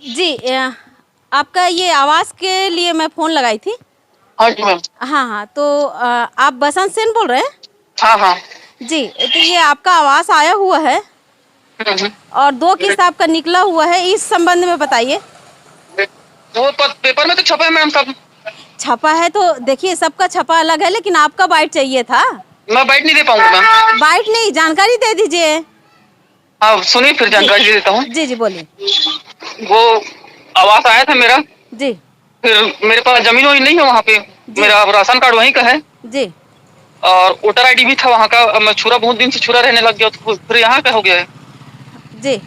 जी आपका ये आवास के लिए मैं फ़ोन लगाई थी। हाँ जी मैम। हाँ हाँ, तो आप बसंत सेन बोल रहे हैं? हाँ हाँ। जी, तो ये आपका आवास आया हुआ है हम्म। और 2 किस्त आपका निकला हुआ है, इस संबंध में बताइए। वो पेपर में तो छपा है मैम सब। छपा है तो देखिए, सबका छपा अलग है, लेकिन आपका बाइट चाहिए था। मैं बाइट नहीं दे पाऊंगा मैम। बाइट नहीं, जानकारी दे दीजिए। हाँ सुनिए, फिर जी जानकारी दे देता हूँ। जी जी, बोलिए। वो आवास आया था मेरा, जी फिर मेरे पास जमीन वमीन नहीं है वहाँ पे। जी मेरा राशन कार्ड वहीं का है जी और वोटर आईडी भी था वहाँ का। अब मैं छुरा बहुत दिन से छुरा रहने लग गया, तो फिर यहाँ का हो गया है। जी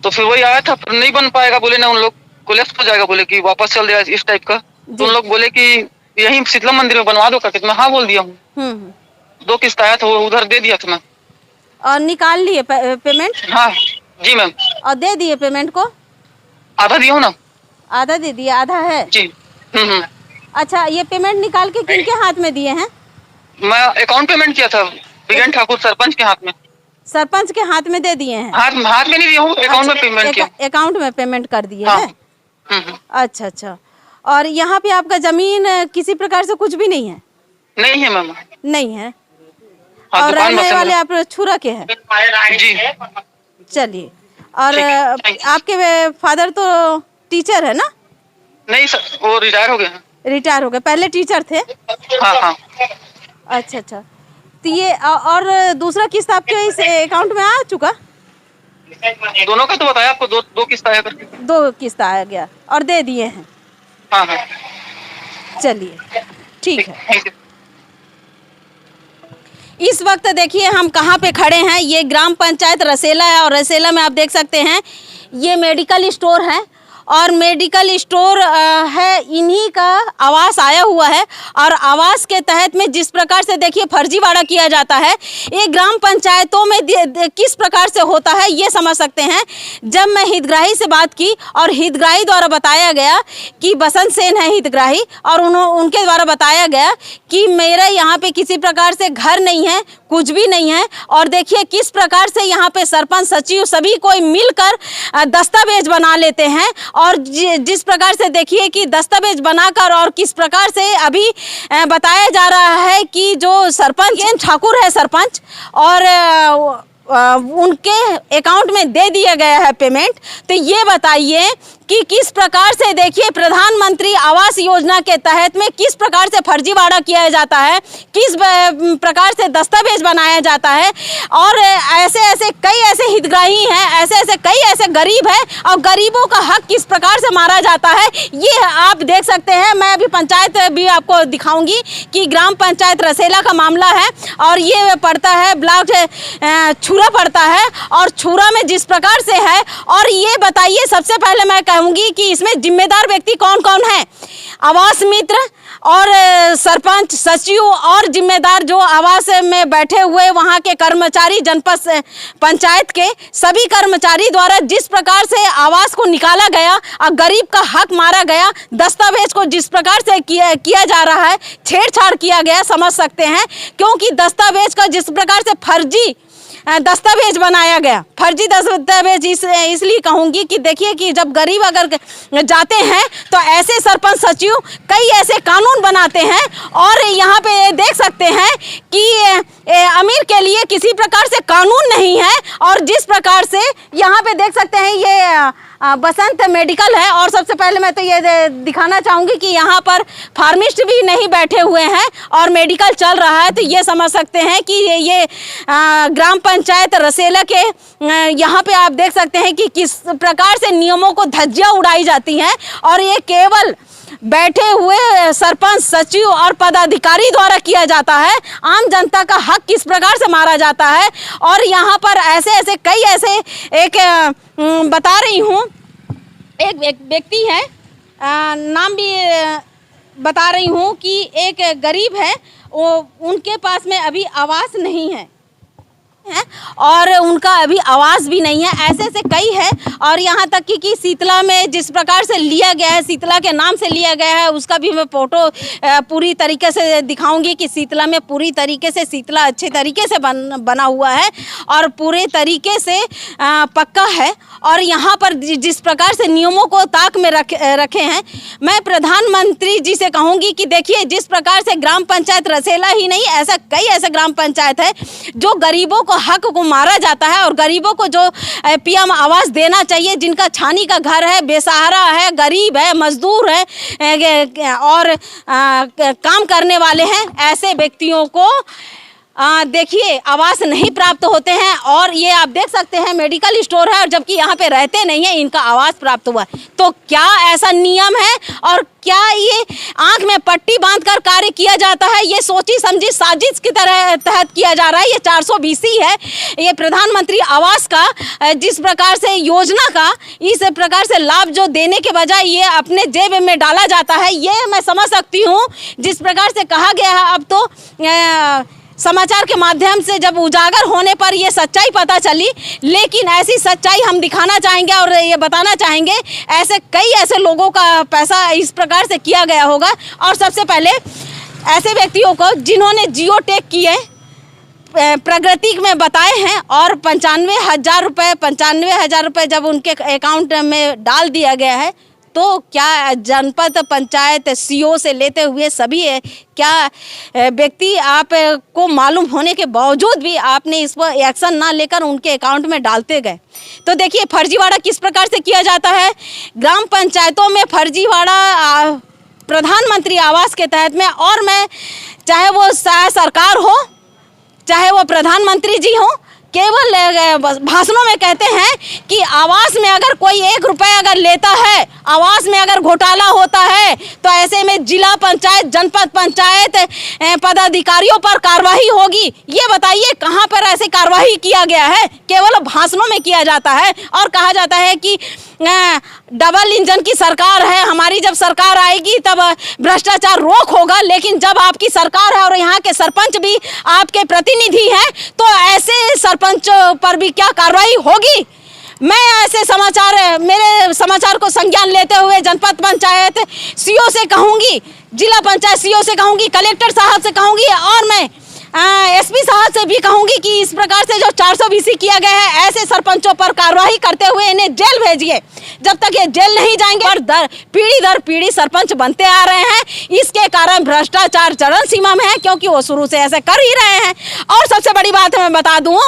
तो फिर वही आया था, फिर नहीं बन पाएगा बोले ना, उन लोग कोलेप्स हो जाएगा बोले कि वापस चल जाए इस टाइप का। तो जी। उन लोग बोले कि यहीं शीतला मंदिर में बनवा दो करके। मैं हाँ बोल दिया हूँ। हम्म। 2 किस्त आया था, वो उधर दे दिया था मैं। और निकाल लिए पेमेंट? हाँ जी मैम। और दे दिए पेमेंट को? आधा दिया हूँ ना। आधा दे दिया, आधा है? जी। हम्म। अच्छा, ये पेमेंट निकाल के किनके हाथ में दिए हैं? मैं अकाउंट पेमेंट किया था बिगन ठाकुर सरपंच के हाथ में। सरपंच के हाथ में दे दिए हैं? हाथ में नहीं दिया हूँ, अकाउंट में पेमेंट किया। अकाउंट में पेमेंट कर दिए हाँ। हैं? अच्छा अच्छा। और यहाँ पे आपका जमीन किसी प्रकार से कुछ भी नहीं है? नहीं है मैम। नहीं है। हाँ, और दुकान रहने बस है वाले मेरा। आप छुरा के हैं? जी। चलिए। और ठीक है। आपके फादर तो टीचर है ना? नहीं सर, वो रिटायर हो गए हैं। रिटायर हो गए, पहले टीचर थे? हाँ हाँ। अच्छा अच्छा। तो ये और दूसरा किस्त आपके इस अकाउंट में आ चुका? दोनों का तो बताया आपको, 2 किस्त आया करके। 2 किस्त आ गया और दे दिए हैं? हाँ हाँ। चलिए, ठीक है। Thank you. इस वक्त देखिए हम कहाँ पे खड़े हैं, ये ग्राम पंचायत रसेला है और रसेला में आप देख सकते हैं ये मेडिकल स्टोर है और मेडिकल स्टोर है, इन्हीं का आवास आया हुआ है। और आवास के तहत में जिस प्रकार से देखिए फर्जीवाड़ा किया जाता है, ये ग्राम पंचायतों में किस प्रकार से होता है ये समझ सकते हैं। जब मैं हितग्राही से बात की और हितग्राही द्वारा बताया गया कि बसंत सेन है हितग्राही, और उनके द्वारा बताया गया कि मेरा यहाँ पे किसी प्रकार से घर नहीं है, कुछ भी नहीं है। और देखिए किस प्रकार से यहाँ पे सरपंच सचिव सभी कोई मिलकर दस्तावेज बना लेते हैं। और जिस प्रकार से देखिए कि दस्तावेज बनाकर और किस प्रकार से अभी बताया जा रहा है कि जो सरपंच ठाकुर है सरपंच, और उनके अकाउंट में दे दिया गया है पेमेंट। तो ये बताइए कि किस प्रकार से देखिए प्रधानमंत्री आवास योजना के तहत में किस प्रकार से फर्जीवाड़ा किया जाता है, किस प्रकार से दस्तावेज बनाया जाता है। और ऐसे ऐसे कई ऐसे हितग्राही हैं, ऐसे ऐसे कई ऐसे गरीब हैं और गरीबों का हक किस प्रकार से मारा जाता है ये आप देख सकते हैं। मैं अभी पंचायत भी आपको दिखाऊंगी कि ग्राम पंचायत रसेला का मामला है और ये पड़ता है ब्लॉक छुरा पड़ता है और छुरा में जिस प्रकार से है। और ये बताइए, सबसे पहले मैं कहूंगी कि इसमें जिम्मेदार व्यक्ति कौन कौन है? आवास मित्र और सरपंच सचिव और जिम्मेदार जो आवास में बैठे हुए वहां के कर्मचारी, जनपद पंचायत के सभी कर्मचारी द्वारा जिस प्रकार से आवास को निकाला गया और गरीब का हक मारा गया, दस्तावेज को जिस प्रकार से किया जा रहा है, छेड़छाड़ किया गया, समझ सकते हैं। क्योंकि दस्तावेज का जिस प्रकार से फर्जी दस्तावेज बनाया गया, फर्जी दस्तावेज इसलिए कहूँगी कि देखिए कि जब गरीब अगर जाते हैं तो ऐसे सरपंच सचिव कई ऐसे कानून बनाते हैं। और यहाँ पे देख सकते हैं कि अमीर के लिए किसी प्रकार से कानून नहीं है। और जिस प्रकार से यहाँ पे देख सकते हैं ये बसंत मेडिकल है। और सबसे पहले मैं तो ये दिखाना चाहूँगी कि यहाँ पर फार्मिस्ट भी नहीं बैठे हुए हैं और मेडिकल चल रहा है। तो ये समझ सकते हैं कि ये ग्राम पंचायत रसेला के यहाँ पे आप देख सकते हैं कि किस प्रकार से नियमों को धज्जियाँ उड़ाई जाती हैं। और ये केवल बैठे हुए सरपंच सचिव और पदाधिकारी द्वारा किया जाता है। आम जनता का हक किस प्रकार से मारा जाता है। और यहाँ पर ऐसे ऐसे कई ऐसे एक बता रही हूँ, एक व्यक्ति है, नाम भी बता रही हूँ कि एक गरीब है, वो उनके पास में अभी आवास नहीं है। हैं और उनका अभी आवाज़ भी नहीं है। ऐसे ऐसे कई है और यहाँ तक कि शीतला में जिस प्रकार से लिया गया है, शीतला के नाम से लिया गया है, उसका भी मैं फ़ोटो पूरी तरीके से दिखाऊंगी कि शीतला में पूरी तरीके से शीतला अच्छे तरीके से बना हुआ है और पूरे तरीके से पक्का है। और यहाँ पर जिस प्रकार से नियमों को ताक में रखे हैं, मैं प्रधानमंत्री जी से कहूँगी कि देखिए जिस प्रकार से ग्राम पंचायत रसेला ही नहीं, ऐसा कई ऐसे ग्राम पंचायत है जो गरीबों को हक को मारा जाता है और गरीबों को जो पीएम आवास देना चाहिए, जिनका छानी का घर है, बेसहारा है, गरीब है, मजदूर है और काम करने वाले हैं, ऐसे व्यक्तियों को देखिए आवास नहीं प्राप्त होते हैं। और ये आप देख सकते हैं मेडिकल स्टोर है और जबकि यहाँ पे रहते नहीं है, इनका आवास प्राप्त हुआ। तो क्या ऐसा नियम है और क्या ये आंख में पट्टी बांधकर कार्य किया जाता है? ये सोची समझी साजिश की तरह तहत किया जा रहा है। ये 420 है, ये प्रधानमंत्री आवास का जिस प्रकार से योजना का इस प्रकार से लाभ जो देने के बजाय ये अपने जेब में डाला जाता है, ये मैं समझ सकती हूँ। जिस प्रकार से कहा गया है, अब तो समाचार के माध्यम से जब उजागर होने पर ये सच्चाई पता चली, लेकिन ऐसी सच्चाई हम दिखाना चाहेंगे और ये बताना चाहेंगे ऐसे कई ऐसे लोगों का पैसा इस प्रकार से किया गया होगा। और सबसे पहले ऐसे व्यक्तियों को जिन्होंने जियो टैग किए, प्रगति में बताए हैं और 95,000 रुपये जब उनके अकाउंट में डाल दिया गया है, तो क्या जनपद पंचायत सीओ से लेते हुए सभी है, क्या व्यक्ति आपको मालूम होने के बावजूद भी आपने इस पर एक्शन ना लेकर उनके अकाउंट में डालते गए? तो देखिए फर्जीवाड़ा किस प्रकार से किया जाता है। ग्राम पंचायतों में फर्जीवाड़ा प्रधानमंत्री आवास के तहत में, और मैं चाहे वो सरकार हो चाहे वो प्रधानमंत्री जी हो, केवल भाषणों में कहते हैं कि आवास में अगर कोई 1 रुपया अगर लेता है, आवास में अगर घोटाला होता है, तो ऐसे में जिला पंचायत, जनपद पंचायत पदाधिकारियों पर कार्रवाई होगी। ये बताइए कहाँ पर ऐसे कार्रवाई किया गया है? केवल भाषणों में किया जाता है और कहा जाता है कि डबल इंजन की सरकार है, हमारी जब सरकार आएगी तब भ्रष्टाचार रोक होगा। लेकिन जब आपकी सरकार है और यहाँ के सरपंच भी आपके प्रतिनिधि हैं, तो ऐसे सरपंचों पर भी क्या कार्रवाई होगी? मैं ऐसे मेरे समाचार को संज्ञान लेते हुए जनपद पंचायत सीओ से कहूँगी, जिला पंचायत सीओ से कहूँगी, कलेक्टर साहब से कहूँगी और मैं एसपी साहब से भी कहूँगी कि इस प्रकार से जो 420 किया गया है, ऐसे सरपंचों पर कार्रवाई करते हुए इन्हें जेल भेजिए। जब तक ये जेल नहीं जाएंगे और पीढ़ी दर पीढ़ी सरपंच बनते आ रहे हैं, इसके कारण भ्रष्टाचार चरम सीमा में है, क्योंकि वो शुरू से ऐसे कर ही रहे हैं। और सबसे बड़ी बात मैं बता दूं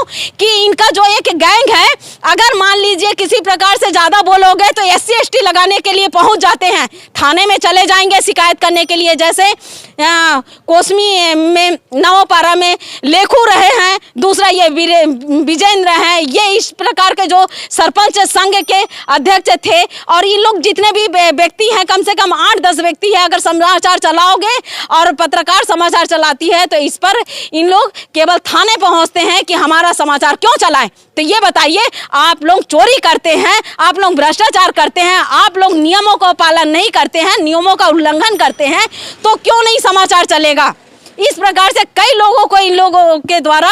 कि इनका जो एक गैंग है, अगर मान लीजिए किसी प्रकार से ज़्यादा बोलोगे तो SC ST लगाने के लिए पहुँच जाते हैं, थाने में चले जाएंगे शिकायत करने के लिए। जैसे कोसमी में नवपारा में लेखू रहे हैं, दूसरा ये विजेंद्र हैं, ये इस प्रकार के जो सरपंच संघ के अध्यक्ष थे। और ये लोग जितने भी व्यक्ति हैं, कम से कम 8-10 व्यक्ति हैं। अगर समाचार चलाओगे और पत्रकार समाचार चलाती है तो इस पर इन लोग केवल थाने पहुंचते हैं कि हमारा समाचार क्यों चलाएं। तो ये बताइए, आप लोग चोरी करते हैं, आप लोग भ्रष्टाचार करते हैं, आप लोग नियमों का पालन नहीं करते हैं, नियमों का उल्लंघन करते हैं, तो क्यों नहीं समाचार चलेगा? इस प्रकार से कई लोगों को इन लोगों के द्वारा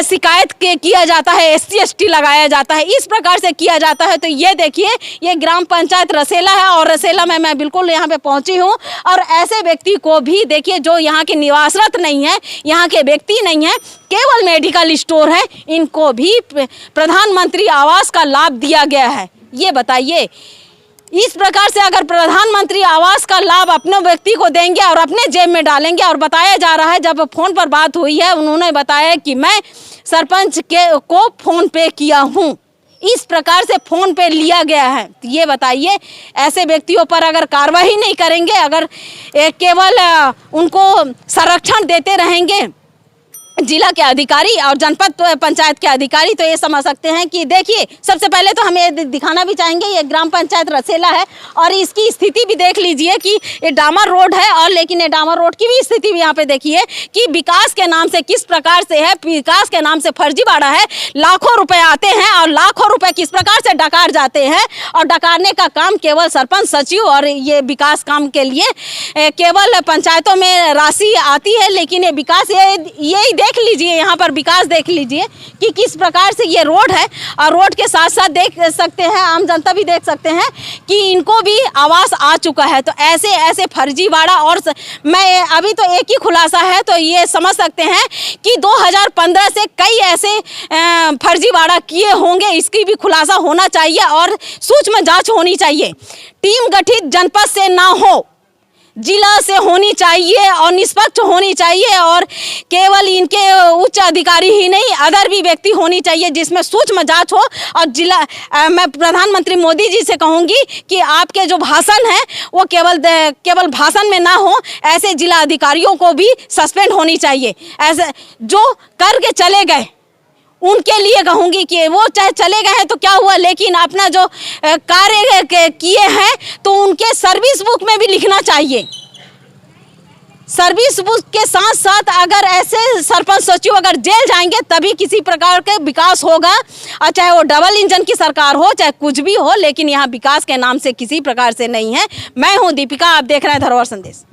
शिकायत किया जाता है, SC ST लगाया जाता है, इस प्रकार से किया जाता है। तो ये देखिए, ये ग्राम पंचायत रसेला है और रसेला में मैं बिल्कुल यहाँ पे पहुँची हूँ। और ऐसे व्यक्ति को भी देखिए जो यहाँ के निवासरत नहीं है, यहाँ के व्यक्ति नहीं है, केवल मेडिकल स्टोर है, इनको भी प्रधानमंत्री आवास का लाभ दिया गया है। ये बताइए, इस प्रकार से अगर प्रधानमंत्री आवास का लाभ अपने व्यक्ति को देंगे और अपने जेब में डालेंगे, और बताया जा रहा है, जब फोन पर बात हुई है उन्होंने बताया कि मैं सरपंच को फोन पे किया हूँ, इस प्रकार से फोन पे लिया गया है। तो ये बताइए, ऐसे व्यक्तियों पर अगर कार्रवाई नहीं करेंगे, अगर केवल उनको संरक्षण देते रहेंगे जिला के अधिकारी और जनपद पंचायत के अधिकारी, तो ये समझ सकते हैं कि देखिए, सबसे पहले तो हमें दिखाना भी चाहेंगे, ये ग्राम पंचायत रसेला है और इसकी स्थिति भी देख लीजिए कि ये डामर रोड है। और लेकिन ये डामर रोड की भी स्थिति भी यहाँ पे देखिए कि विकास के नाम से किस प्रकार से है, विकास के नाम से फर्जीवाड़ा है। लाखों रुपए आते हैं और लाखों रुपए किस प्रकार से डकार जाते हैं, और डकारने का काम केवल सरपंच, सचिव और ये विकास काम के लिए केवल पंचायतों में राशि आती है, लेकिन ये विकास ये देख लीजिए, यहाँ पर विकास देख लीजिए कि किस प्रकार से ये रोड है। और रोड के साथ साथ देख सकते हैं, आम जनता भी देख सकते हैं कि इनको भी आवास आ चुका है। तो ऐसे ऐसे फर्जीवाड़ा, और मैं अभी तो एक ही खुलासा है, तो ये समझ सकते हैं कि 2015 से कई ऐसे फर्जीवाड़ा किए होंगे, इसकी भी खुलासा होना चाहिए और सूक्ष्म जांच होनी चाहिए। टीम गठित जनपद से ना हो, जिला से होनी चाहिए और निष्पक्ष होनी चाहिए, और केवल इनके उच्च अधिकारी ही नहीं, अदर भी व्यक्ति होनी चाहिए जिसमें सूक्ष्म जांच हो। और जिला मैं प्रधानमंत्री मोदी जी से कहूँगी कि आपके जो भाषण हैं वो केवल भाषण में ना हो, ऐसे जिला अधिकारियों को भी सस्पेंड होनी चाहिए। ऐसे जो करके चले गए उनके लिए कहूँगी कि वो चाहे चले गए हैं तो क्या हुआ, लेकिन अपना जो कार्य किए हैं तो उनके सर्विस बुक में भी लिखना चाहिए। सर्विस बुक के साथ साथ अगर ऐसे सरपंच सचिव अगर जेल जाएंगे तभी किसी प्रकार के विकास होगा। और चाहे वो डबल इंजन की सरकार हो, चाहे कुछ भी हो, लेकिन यहाँ विकास के नाम से किसी प्रकार से नहीं है। मैं हूँ दीपिका, आप देख रहे हैं धरोहर संदेश।